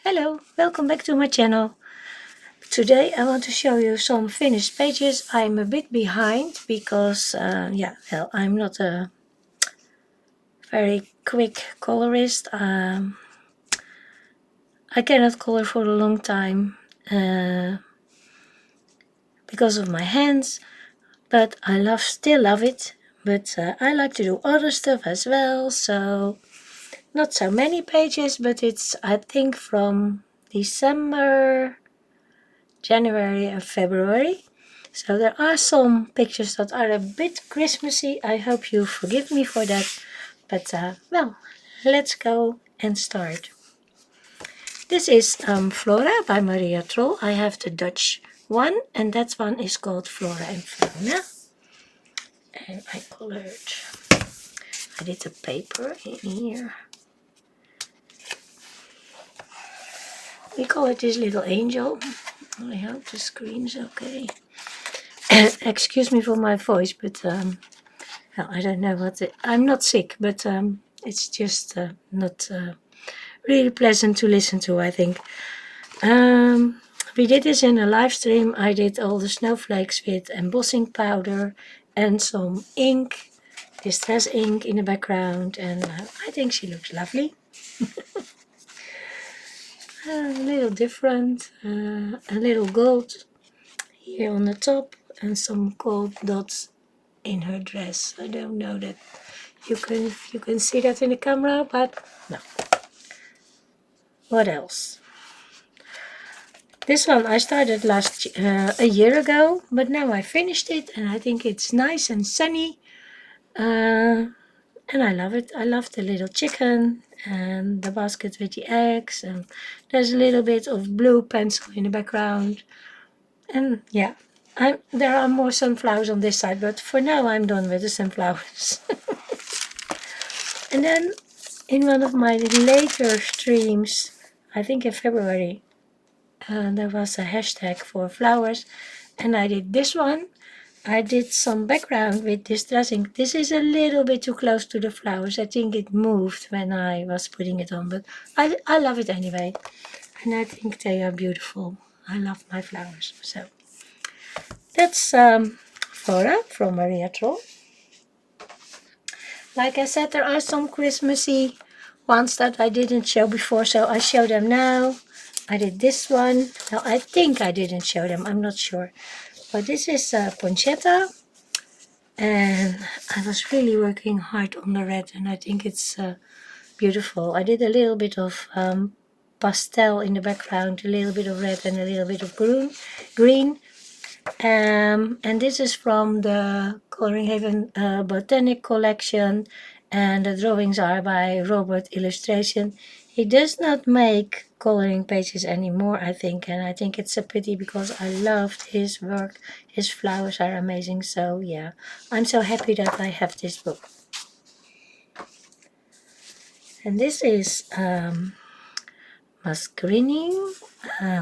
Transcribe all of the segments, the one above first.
Hello, welcome back to my channel. Today I want to show you some finished pages. I'm a bit behind because, I'm not a very quick colorist. I cannot color for a long time because of my hands, but I still love it. But I like to do other stuff as well, so not so many pages, but it's I think from December, January and February. So there are some pictures that are a bit Christmassy. I hope you forgive me for that. But let's go and start. This is Flora by Maria Troll. I have the Dutch one, and that one is called Flora and Fauna. And I did the paper in here. We call it this little angel. I hope the screen's okay. Excuse me for my voice, but I don't know I'm not sick, but it's just not really pleasant to listen to, I think. We did this in a live stream. I did all the snowflakes with embossing powder and some ink, distress ink in the background, and I think she looks lovely. A little different, a little gold here on the top and some gold dots in her dress. I don't know that you can see that in the camera, but no. What else? This one I started a year ago, but now I finished it and I think it's nice and sunny, and I love it. I love the little chicken and the basket with the eggs, and there's a little bit of blue pencil in the background, and yeah, there are more sunflowers on this side, but for now I'm done with the sunflowers. And then in one of my later streams, I think in February, there was a hashtag for flowers, and I did this one. I did some background with this dressing. This is a little bit too close to the flowers. I think it moved when I was putting it on, but I love it anyway. And I think they are beautiful. I love my flowers. So that's Flora from Maria Troll. Like I said, there are some Christmassy ones that I didn't show before, so I show them now. I did this one. Now I think I didn't show them, I'm not sure. But this is Poncetta, and I was really working hard on the red, and I think it's beautiful. I did a little bit of pastel in the background, a little bit of red and a little bit of green. And this is from the Coloring Haven Botanic collection, and the drawings are by Robert Illustration. He does not make coloring pages anymore, I think, and I think it's a pity because I loved his work. His flowers are amazing, so yeah, I'm so happy that I have this book. And this is Masquerining,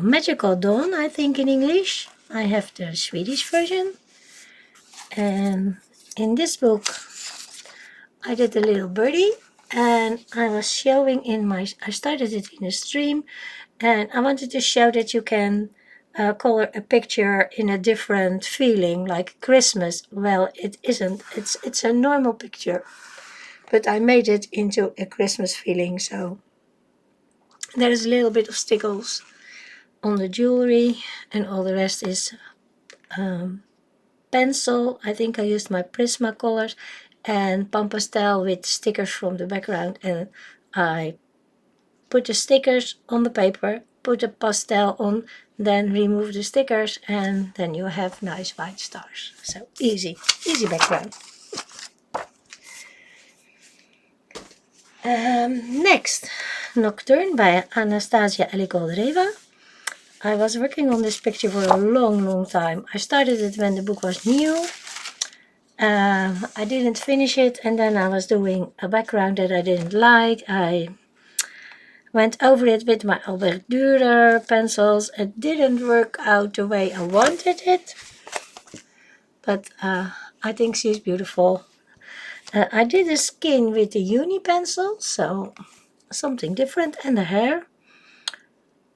Magical Dawn, I think in English. I have the Swedish version. And in this book, I did a little birdie, and I was showing I started it in a stream, and I wanted to show that you can color a picture in a different feeling, like Christmas. Well, it isn't. It's a normal picture, but I made it into a Christmas feeling, so there is a little bit of stickles on the jewelry, and all the rest is pencil. I think I used my Prismacolors and Pampastel with stickers from the background, and I put the stickers on the paper, put the pastel on, then remove the stickers, and then you have nice white stars. So easy background. Next, Nocturne by Anastasia Eligoldreva. I was working on this picture for a long time. I started it when the book was new. I didn't finish it, and then I was doing a background that I didn't like. I went over it with my Albert Dürer pencils. It didn't work out the way I wanted it, but I think she's beautiful. I did the skin with the uni pencil, so something different, and the hair.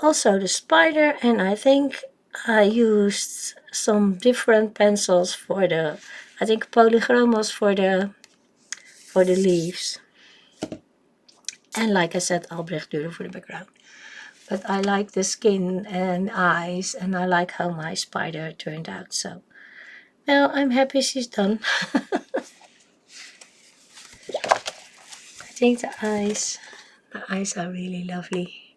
Also the spider, and I think I used some different pencils for the, I think polychromos for the leaves. And like I said, Albrecht Dürer for the background. But I like the skin and eyes, and I like how my spider turned out. So, well, I'm happy she's done. I think the eyes are really lovely.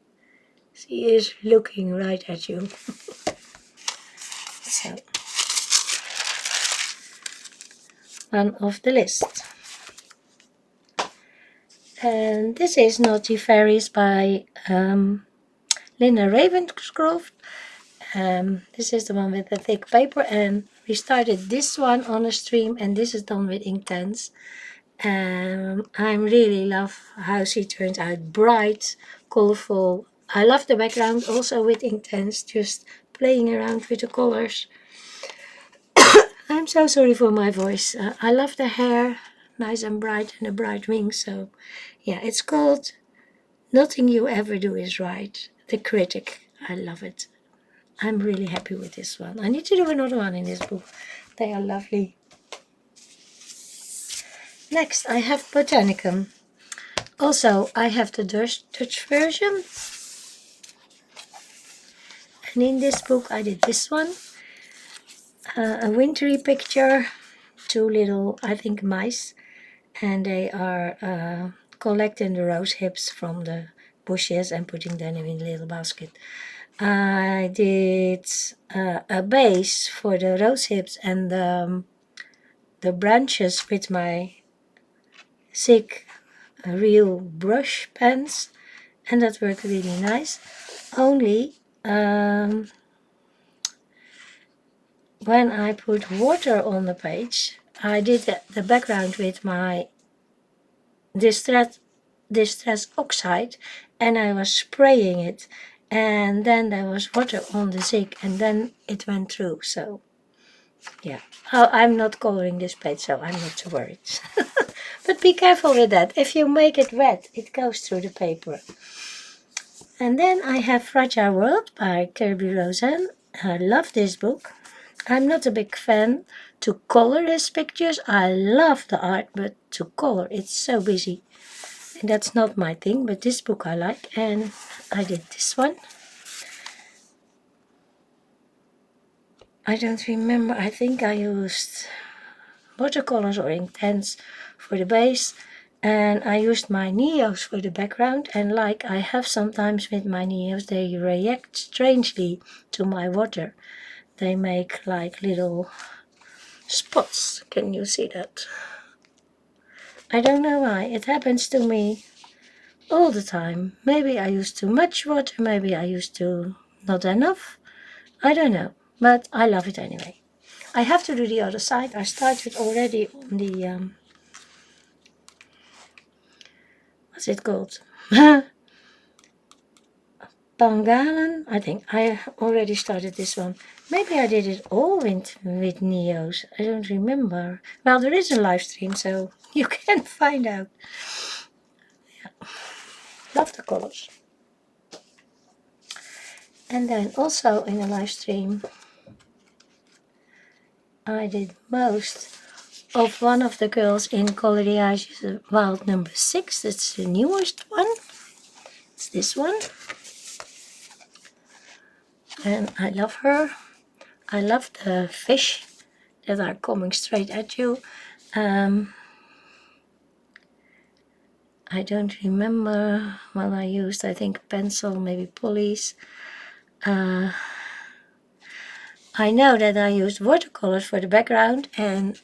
She is looking right at you. So, one off the list. And this is Naughty Fairies by Linda Ravenscroft. This is the one with the thick paper, and we started this one on a stream, and this is done with Inktense. I really love how she turns out, bright, colorful. I love the background also with Inktense, just playing around with the colors. I'm so sorry for my voice. I love the hair, nice and bright, and the bright wings. So yeah, it's called Nothing You Ever Do Is Right, The Critic. I love it. I'm really happy with this one. I need to do another one in this book. They are lovely. Next, I have Botanicum. Also, I have the Dutch version. And in this book, I did this one. A wintry picture. Two little, I think, mice. And they are collecting the rose hips from the bushes and putting them in a little basket. I did a base for the rose hips and the branches with my thick real brush pens, and that worked really nice. Only when I put water on the page, I did the background with my distress oxide, and I was spraying it, and then there was water on the zig, and then it went through. So yeah, I'm not coloring this page, so I'm not too worried. But be careful with that. If you make it wet, it goes through the paper. And then I have Fragile World by Kirby Rosen. I love this book. I'm not a big fan to color his pictures. I love the art, but to color, it's so busy. And that's not my thing, but this book I like, and I did this one. I don't remember, I think I used watercolors or Inktense for the base, and I used my Neos for the background, and like I have sometimes with my Neos, they react strangely to my water. They make like little spots. Can you see that? I don't know why. It happens to me all the time. Maybe I used too much water, maybe I used to not enough. I don't know, but I love it anyway. I have to do the other side. I started already on the, what's it called? Pangalen, I think. I already started this one. Maybe I did it all with Neos. I don't remember. Well, there is a live stream, so you can find out. Yeah. Love the colors. And then also in a live stream, I did most of one of the girls in Coloriage Wild number 6. That's the newest one. It's this one. And I love her. I love the fish that are coming straight at you. I don't remember what I used. I think pencil, maybe pulleys. I know that I used watercolors for the background, and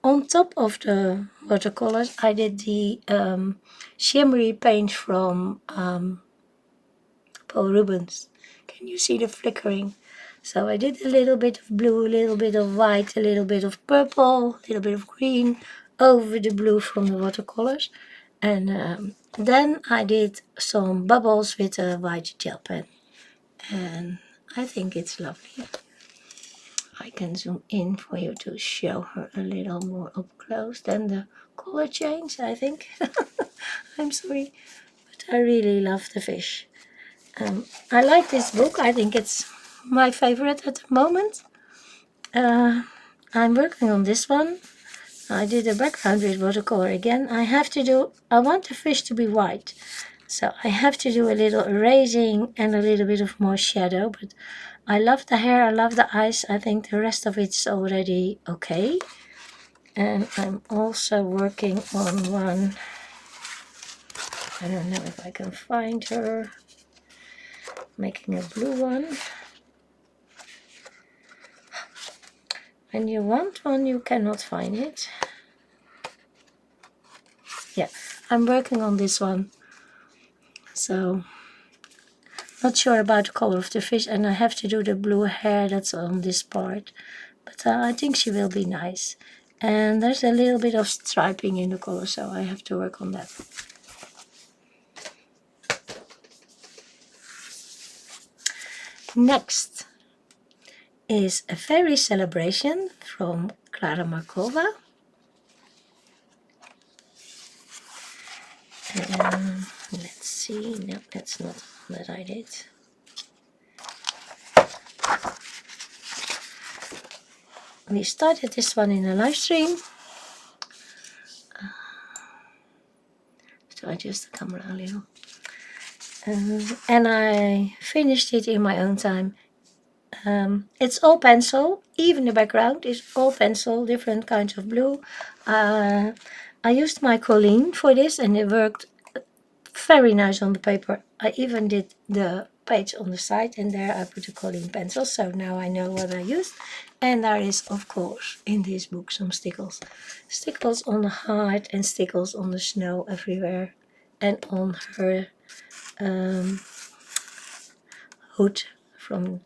on top of the watercolors, I did the shimmery paint from Paul Rubens. Can you see the flickering? So I did a little bit of blue, a little bit of white, a little bit of purple, a little bit of green over the blue from the watercolors. And then I did some bubbles with a white gel pen. And I think it's lovely. I can zoom in for you to show her a little more up close. Then the color change, I think. I'm sorry, but I really love the fish. I like this book. I think it's my favorite at the moment. I'm working on this one. I did a background with watercolor again. I want the fish to be white. So I have to do a little erasing and a little bit of more shadow. But I love the hair, I love the eyes. I think the rest of it's already okay. And I'm also working on one. I don't know if I can find her. Making a blue one. When you want one, you cannot find it. Yeah, I'm working on this one. So, not sure about the color of the fish, and I have to do the blue hair that's on this part. But I think she will be nice. And there's a little bit of striping in the color, so I have to work on that. Next is a fairy celebration from Clara Markova. Let's see, no, that's not that I did. We started this one in a live stream. So I adjust the camera a little. And I finished it in my own time. It's all pencil, even the background is all pencil, different kinds of blue. I used my Colleen for this and it worked very nice on the paper. I even did the page on the side and there I put a Colleen pencil, so now I know what I used. And there is, of course, in this book some stickles. Stickles on the heart and stickles on the snow everywhere. And on her hood from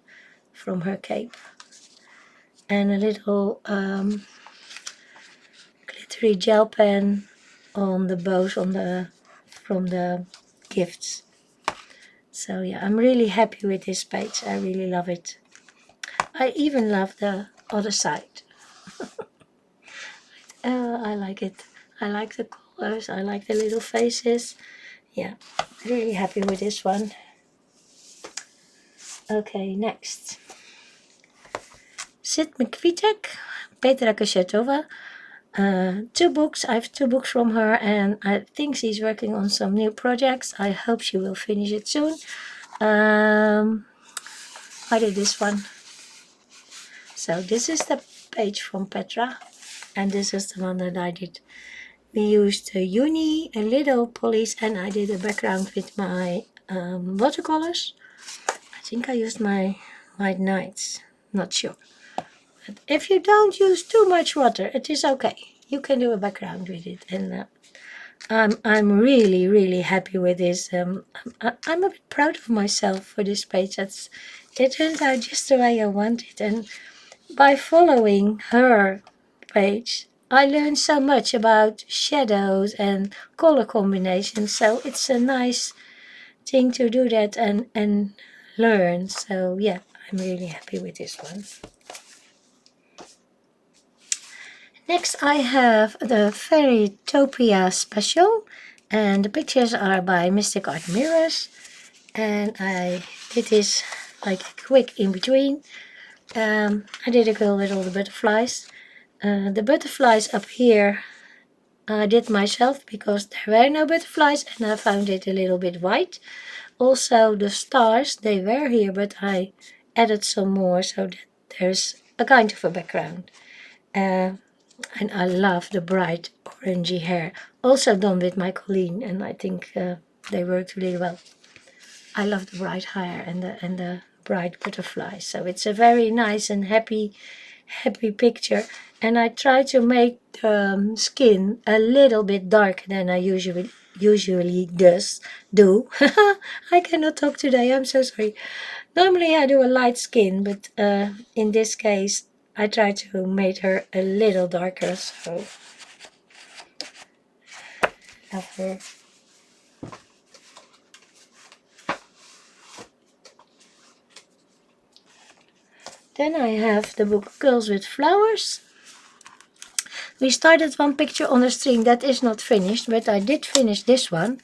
her cape. And a little glittery gel pen on the bows from the gifts. So yeah, I'm really happy with this page. I really love it. I even love the other side. I like it. I like the colors. I like the little faces. Yeah, really happy with this one. Okay, next. Sid Mikvitek, Petra Koshetova. Two books. I have two books from her and I think she's working on some new projects. I hope she will finish it soon. I did this one. So this is the page from Petra and this is the one that I did. We used a uni, a little police, and I did a background with my watercolors. I think I used my White Knights, not sure. But if you don't use too much water, it is okay. You can do a background with it, and I'm really, really happy with this. I'm a bit proud of myself for this page. It turned out just the way I wanted, and by following her page, I learned so much about shadows and color combinations. So it's a nice thing to do that and learn. So yeah, I'm really happy with this one. Next I have the Fairy-topia special, and the pictures are by Mystic Art Mirrors, and I did this like quick in between. I did a girl with all the butterflies. The butterflies up here I did myself because there were no butterflies and I found it a little bit white. Also the stars, they were here, but I added some more so that there's a kind of a background. And I love the bright orangey hair. Also done with my Colleen, and I think they worked really well. I love the bright hair and the bright butterflies. So it's a very nice and happy picture. And I try to make the skin a little bit darker than I usually do. I cannot talk today, I'm so sorry. Normally I do a light skin, but in this case I try to make her a little darker, so love her. Then I have the book Girls with Flowers. We started one picture on the stream that is not finished, but I did finish this one.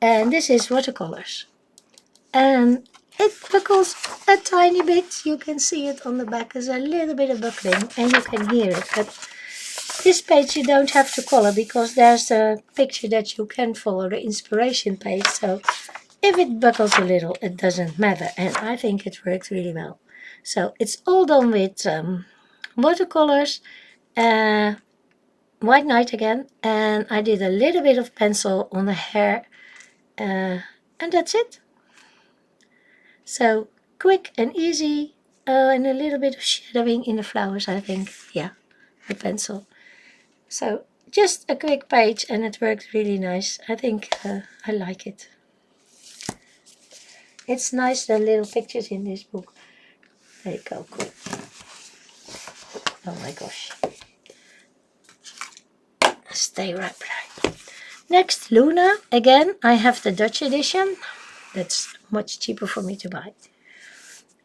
And this is watercolors. and it buckles a tiny bit. You can see it on the back. There's a little bit of buckling and you can hear it, but this page you don't have to color because there's a picture that you can follow, the inspiration page. So if it buckles a little, it doesn't matter, and I think it works really well. So it's all done with watercolors, White Night again, and I did a little bit of pencil on the hair, and that's it. So quick and easy, and a little bit of shadowing in the flowers, I think. Yeah, with pencil. So just a quick page, and it works really nice. I think I like it. It's nice, the little pictures in this book. There you go, cool. Oh my gosh. Stay right. Next, Luna. Again, I have the Dutch edition. That's much cheaper for me to buy.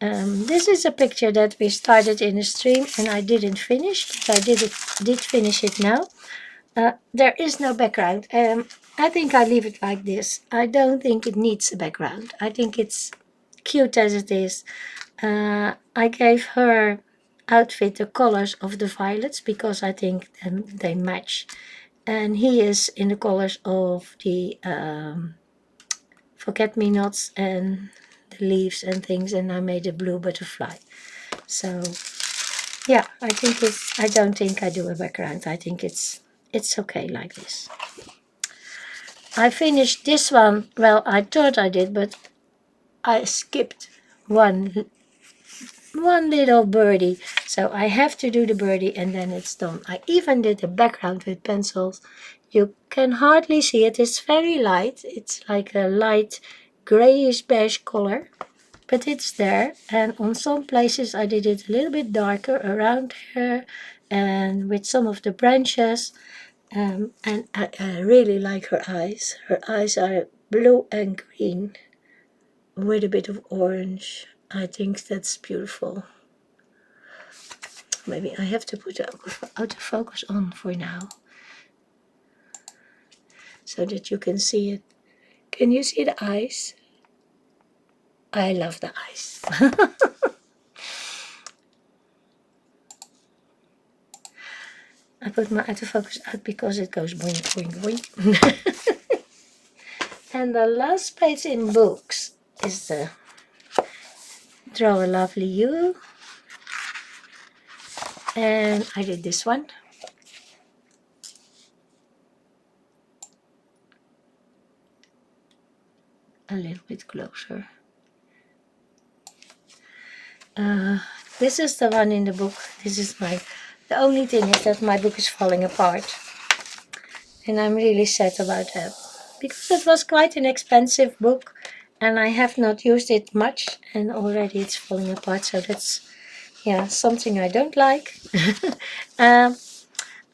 This is a picture that we started in a stream and I didn't finish, but I did finish it now. There is no background. I think I leave it like this. I don't think it needs a background. I think it's cute as it is. I gave her outfit the colors of the violets because I think they match. And he is in the colors of the forget-me-nots and the leaves and things, and I made a blue butterfly. So yeah, I don't think I do a background. I think it's okay like this. I finished this one. Well, I thought I did, but I skipped one little birdie. So I have to do the birdie and then it's done. I even did the background with pencils. You can hardly see it. It's very light. It's like a light grayish beige color, but it's there. And on some places I did it a little bit darker around her and with some of the branches. And I really like her eyes. Her eyes are blue and green with a bit of orange. I think that's beautiful. Maybe I have to put the autofocus on for now so that you can see it. Can you see the eyes? I love the eyes. I put my autofocus out because it goes boing, boing, boing. And the last page in books is the Draw a Lovely You. And I did this one. A little bit closer. This is the one in the book. This is the only thing is that my book is falling apart. And I'm really sad about that. Because it was quite an expensive book. And I have not used it much. And already it's falling apart. So that's, yeah, something I don't like. I'm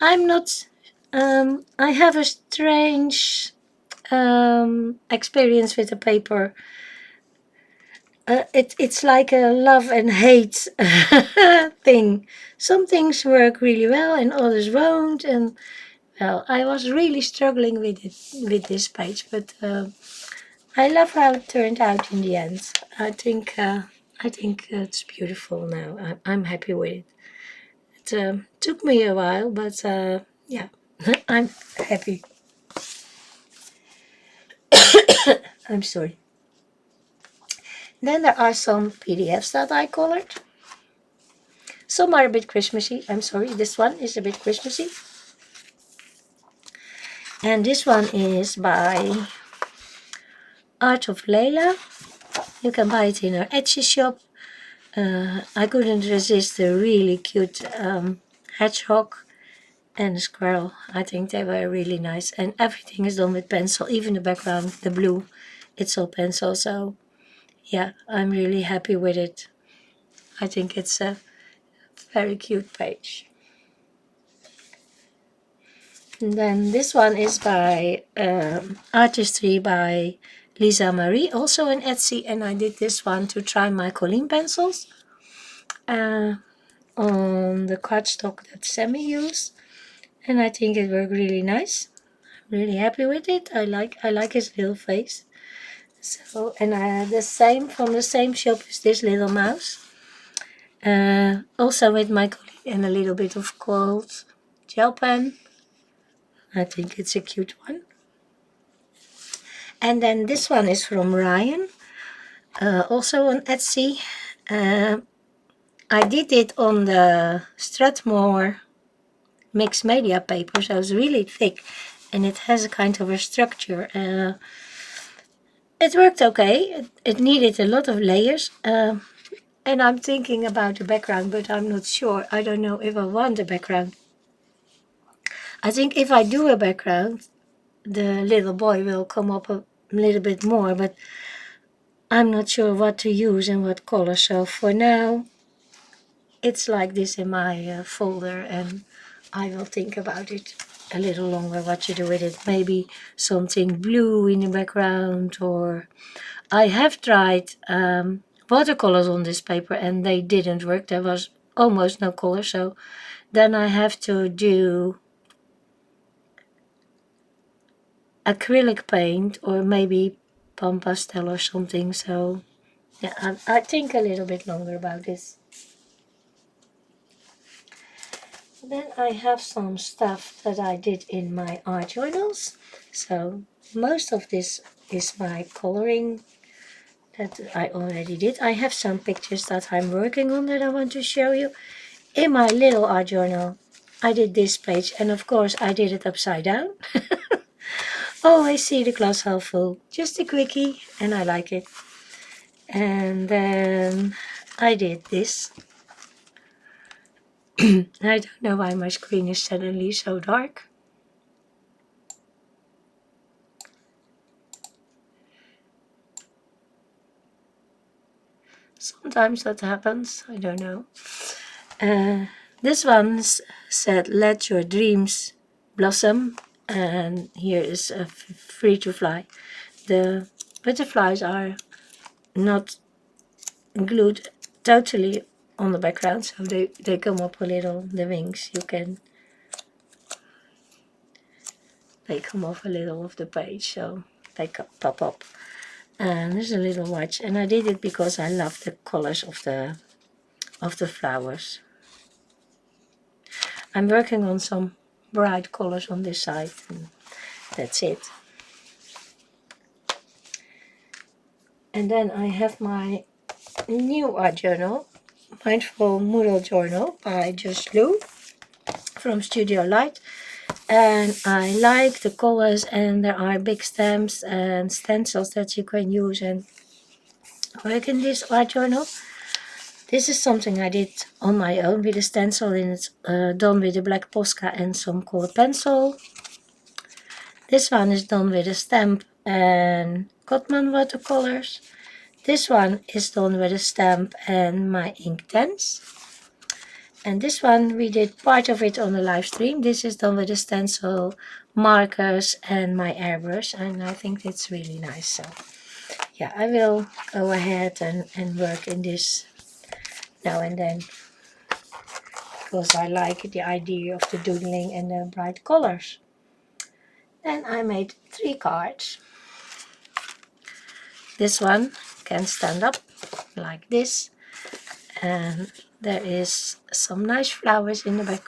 not... I have a strange experience with the paper. It's like a love and hate thing. Some things work really well and others won't. And well, I was really struggling with it with this page, but I love how it turned out in the end. I think it's beautiful now. I'm happy with it. It took me a while, but yeah, I'm happy. I'm sorry. Then there are some PDFs that I colored. Some are a bit Christmassy. I'm sorry, this one is a bit Christmassy. And this one is by Art of Layla. You can buy it in our Etsy shop. I couldn't resist the really cute hedgehog and a squirrel. I think they were really nice. And everything is done with pencil, even the background, the blue, it's all pencil. So yeah, I'm really happy with it. I think it's a very cute page. And then this one is by Artistry by Lisa Marie, also on Etsy, and I did this one to try my Colleen pencils on the cardstock that Sammy used, and I think it worked really nice. I'm really happy with it. I like his little face. So, and I had the same from the same shop as this little mouse. Also with my colleague, and a little bit of gold gel pen. I think it's a cute one. And then this one is from Ryan, also on Etsy. I did it on the Strathmore mixed media paper, so it's really thick and it has a kind of a structure. It worked okay. It needed a lot of layers. And I'm thinking about the background, but I'm not sure. I don't know if I want a background. I think if I do a background, the little boy will come up a little bit more, but I'm not sure what to use and what color. So for now, it's like this in my folder, and I will think about it a little longer what to do with it. Maybe something blue in the background, or I have tried watercolors on this paper and they didn't work. There was almost no color, so then I have to do acrylic paint or maybe palm pastel or something. So yeah, I think a little bit longer about this. Then I have some stuff that I did in my art journals. So most of this is my coloring that I already did. I have some pictures that I'm working on that I want to show you. In my little art journal, I did this page, and of course I did it upside down. Always see the glass half full. Just a quickie, and I like it. And then I did this. I don't know why my screen is suddenly so dark. Sometimes that happens, I don't know. This one said, let your dreams blossom. And here is free to fly. The butterflies are not glued totally on the background, so they come up a little, the wings, they come off a little of the page, so they pop up. And there's a little watch, and I did it because I love the colors of the flowers. I'm working on some bright colors on this side, and that's it. And then I have my new art journal, Mindful Moodle Journal by Just Lou from Studio Light. And I like the colors, and there are big stamps and stencils that you can use and work in this art journal. This is something I did on my own with a stencil, and it's done with a black Posca and some colored pencil. This one is done with a stamp and Cotman watercolors. This one is done with a stamp and my Inktense. And this one, we did part of it on the live stream. This is done with a stencil, markers, and my airbrush. And I think it's really nice. So yeah, I will go ahead and work in this now and then, because I like the idea of the doodling and the bright colors. Then I made 3 cards. This one can stand up like this, and there is some nice flowers in the back,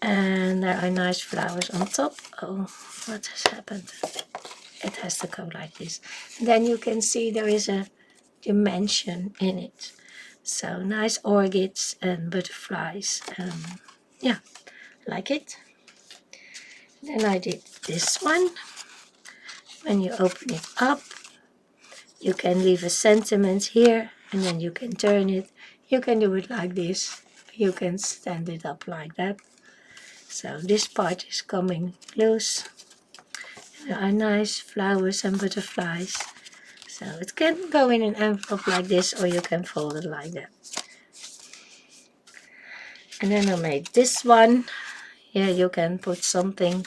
and there are nice flowers on top. Oh, what has happened? It has to go like this. Then you can see there is a dimension in it. So nice orchids and butterflies. Yeah, like it. Then I did this one. When you open it up, you can leave a sentiment here, and then you can turn it. You can do it like this. You can stand it up like that. So this part is coming loose. There are nice flowers and butterflies. So it can go in an envelope like this, or you can fold it like that. And then I made this one. Here you can put something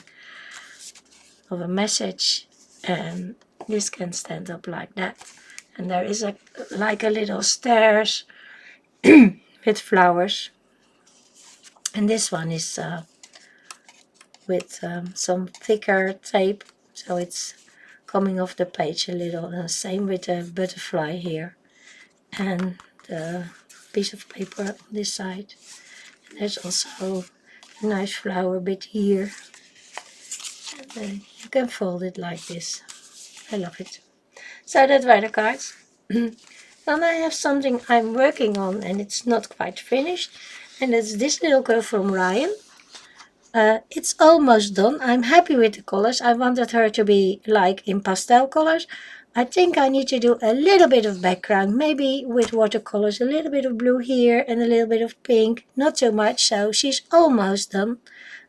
of a message, and this can stand up like that. And there is like a little stairs with flowers. And this one is with some thicker tape, so it's coming off the page a little. Same with the butterfly here. And the piece of paper on this side. And there's also a nice flower bit here. And then you can fold it like this. I love it. So that were the cards. Then I have something I'm working on and it's not quite finished. And it's this little girl from Ryan. It's almost done. I'm happy with the colors. I wanted her to be like in pastel colors. I think I need to do a little bit of background, maybe with watercolors, a little bit of blue here and a little bit of pink. Not so much, so she's almost done.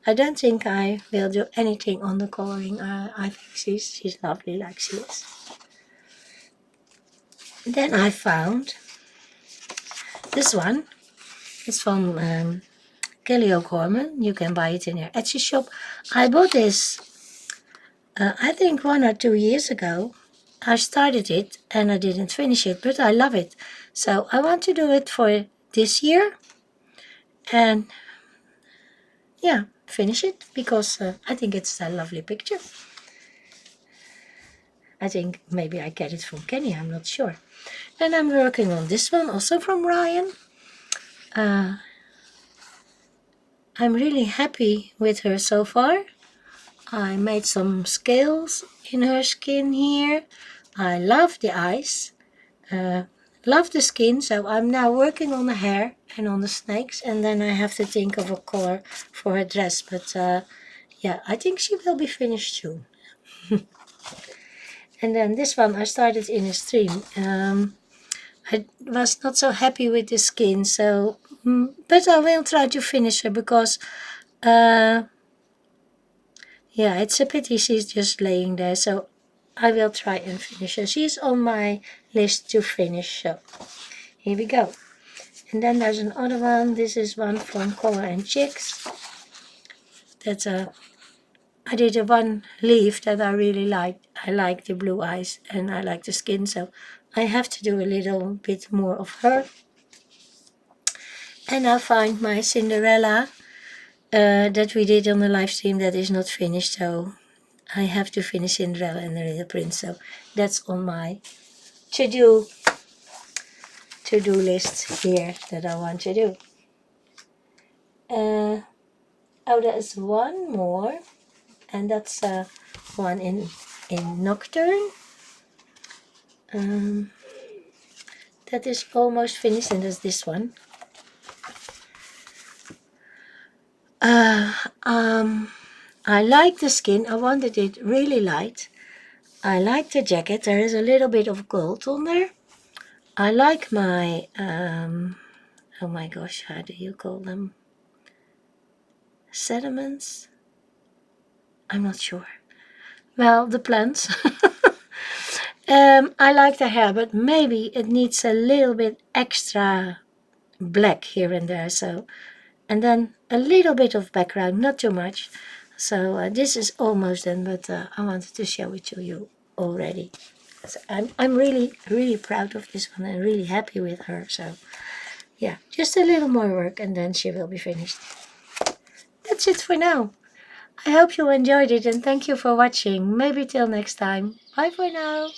I don't think I will do anything on the coloring. I think she's lovely like she is. Then I found this one. It's from Kelly O'Gorman. You can buy it in her Etsy shop. I bought this, I think 1 or 2 years ago. I started it and I didn't finish it, but I love it. So I want to do it for this year and yeah, finish it because I think it's a lovely picture. I think maybe I get it from Kenny, I'm not sure. And I'm working on this one also from Ryan. I'm really happy with her so far. I made some scales in her skin here. I love the eyes. Love the skin, so I'm now working on the hair and on the snakes, and then I have to think of a color for her dress, but yeah, I think she will be finished soon. And then this one I started in a stream. I was not so happy with the skin, so but I will try to finish her because yeah, it's a pity she's just laying there, so I will try and finish her. She's on my list to finish, so here we go. And then there's another one. This is one from Color and Chicks. That's I did a one leaf that I really liked. I like the blue eyes and I like the skin, so I have to do a little bit more of her. And I find my Cinderella that we did on the live stream that is not finished, so I have to finish Cinderella and the Little Prince. So that's on my to-do list here that I want to do. Oh, there's one more, and that's one in Nocturne. That is almost finished, and that's this one. I like the skin. I wanted it really light. I like the jacket. There is a little bit of gold on there. I like my oh my gosh, how do you call them? Sediments? I'm not sure. Well, the plants. I like the hair, but maybe it needs a little bit extra black here and there. So, and then a little bit of background, not too much. So this is almost done, but I wanted to show it to you already. So I'm really proud of this one and really happy with her. So yeah, just a little more work and then she will be finished. That's it for now. I hope you enjoyed it and thank you for watching. Maybe till next time. Bye for now.